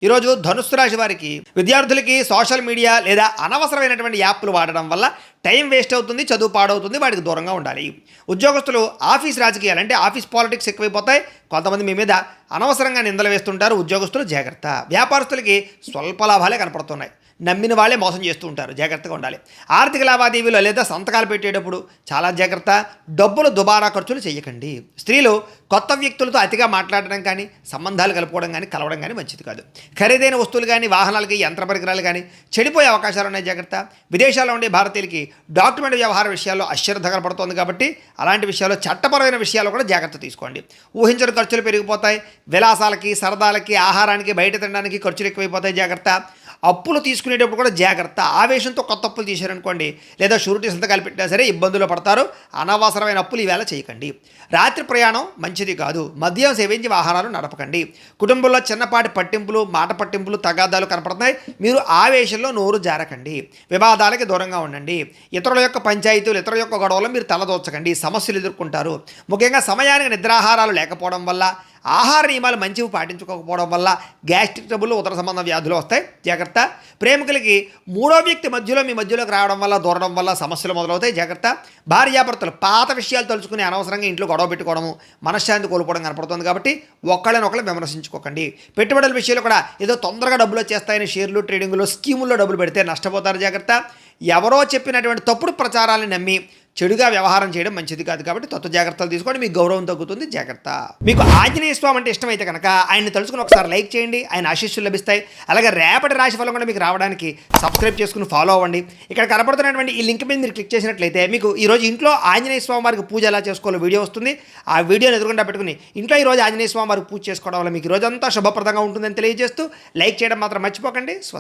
ఈరోజు ధనుస్సు రాశి వారికి విద్యార్థులకి సోషల్ మీడియా లేదా అనవసరమైనటువంటి యాప్లు వాడడం వల్ల టైం వేస్ట్ అవుతుంది, చదువు పాడవుతుంది, వాటికి దూరంగా ఉండాలి. ఉద్యోగస్తులు ఆఫీస్ రాజకీయాలు అంటే ఆఫీస్ పాలిటిక్స్ ఎక్కువైపోతాయి. కొంతమంది మీ మీద అనవసరంగా నిందలు వేస్తుంటారు. ఉద్యోగస్తులు జాగ్రత్త. వ్యాపారస్తులకి స్వల్ప లాభాలే కనపడుతున్నాయి. నమ్మిన వాళ్ళే మోసం చేస్తూ ఉంటారు. జాగ్రత్తగా ఉండాలి. ఆర్థిక లావాదేవీలు లేదా సంతకాలు పెట్టేటప్పుడు చాలా జాగ్రత్త. డబ్బులు దుబారా ఖర్చులు చేయకండి. స్త్రీలు కొత్త వ్యక్తులతో అతిగా మాట్లాడడం కానీ, సంబంధాలు కలుపుకోవడం కానీ, కలవడం కానీ మంచిది కాదు. ఖరీదైన వస్తువులు కానీ, వాహనాలకి, యంత్ర పరికరాలు కానీ చెడిపోయే అవకాశాలు ఉన్నాయి. జాగ్రత్త. విదేశాల్లో ఉండే భారతీయులకి డాక్యుమెంట్ వ్యవహార విషయాల్లో అశ్రద్ధ కనపడుతుంది కాబట్టి అలాంటి విషయాల్లో చట్టపరమైన విషయాల్లో కూడా జాగ్రత్త తీసుకోండి. ఊహించని ఖర్చులు పెరిగిపోతాయి. విలాసాలకి, సరదాలకి, ఆహారానికి, బయట తినడానికి ఖర్చులు ఎక్కువైపోతాయి. జాగ్రత్త. అప్పులు తీసుకునేటప్పుడు కూడా జాగ్రత్త. ఆవేశంతో కొత్త అప్పులు తీశారనుకోండి, లేదా షూరిటీ సంతకాలు పెట్టినా సరే ఇబ్బందులు పడతారు. అనవసరమైన అప్పులు ఈవేళ చేయకండి. రాత్రి ప్రయాణం మంచిది కాదు. మద్యం సేవించి వాహనాలు నడపకండి. కుటుంబంలో చిన్నపాటి పట్టింపులు, మాట పట్టింపులు, తగాదాలు కనపడుతున్నాయి. మీరు ఆవేశంలో నోరు జారకండి. వివాదాలకి దూరంగా ఉండండి. ఇతరుల యొక్క పంచాయతీలు, ఇతరుల యొక్క గొడవలు మీరు తలదోచకండి. సమస్యలు ఎదుర్కొంటారు. ముఖ్యంగా సమయానికి నిద్రాహారాలు లేకపోవడం వల్ల, ఆహార నియమాలు మంచివి పాటించుకోకపోవడం వల్ల గ్యాస్ట్రిక్ ట్రబుల్, ఉదర సంబంధ వ్యాధులు వస్తాయి. జాగ్రత్త. ప్రేమికులకి మూడో వ్యక్తి మధ్యలో మీ మధ్యలోకి రావడం వల్ల, దూరడం వల్ల సమస్యలు మొదలవుతాయి. జాగ్రత్త. భార్యాభర్తలు పాత విషయాలు తలుచుకుని అనవసరంగా ఇంట్లో గొడవ పెట్టుకోవడము, మనశ్శాంతి కోల్పోవడం కనపడుతుంది కాబట్టి ఒకళ్ళనొకళ్ళు విమర్శించుకోకండి. పెట్టుబడుల విషయంలో కూడా ఏదో తొందరగా డబ్బులు వచ్చేస్తాయని షేర్లు, ట్రేడింగ్లో, స్కీముల్లో డబ్బులు పెడితే నష్టపోతారు. జాగ్రత్త. ఎవరో చెప్పినటువంటి తప్పుడు ప్రచారాలను నమ్మి చెడుగా వ్యవహారం చేయడం మంచిది కాదు కాబట్టి తత్వ జాగ్రత్తలు తీసుకోండి. మీకు గౌరవం తగ్గుతుంది. జాగ్రత్త. మీకు ఆంజనేయ స్వామి అంటే ఇష్టమైతే కనుక ఆయన్ని తలుచుకుని ఒకసారి లైక్ చేయండి. ఆయన ఆశీస్సులు లభిస్తాయి. అలాగే రేపటి రాశి ఫలం కూడా మీకు రావడానికి సబ్స్క్రైబ్ చేసుకుని ఫాలో అవ్వండి. ఇక్కడ కనపడుతున్నటువంటి ఈ లింక్ మీద మీరు క్లిక్ చేసినట్లయితే మీకు ఈరోజు ఇంట్లో ఆంజనేయ స్వామి వారికి పూజ ఎలా చేసుకోవాలో వీడియో వస్తుంది. ఆ వీడియోని ఎదురుకుండా పెట్టుకుని ఇంట్లో ఈరోజు ఆంజనేయ స్వామి వారికి పూజ చేసుకోవడం వల్ల మీకు రోజంతా శుభప్రదంగా ఉంటుందని తెలియజేస్తూ లైక్ చేయడం మాత్రం మర్చిపోకండి.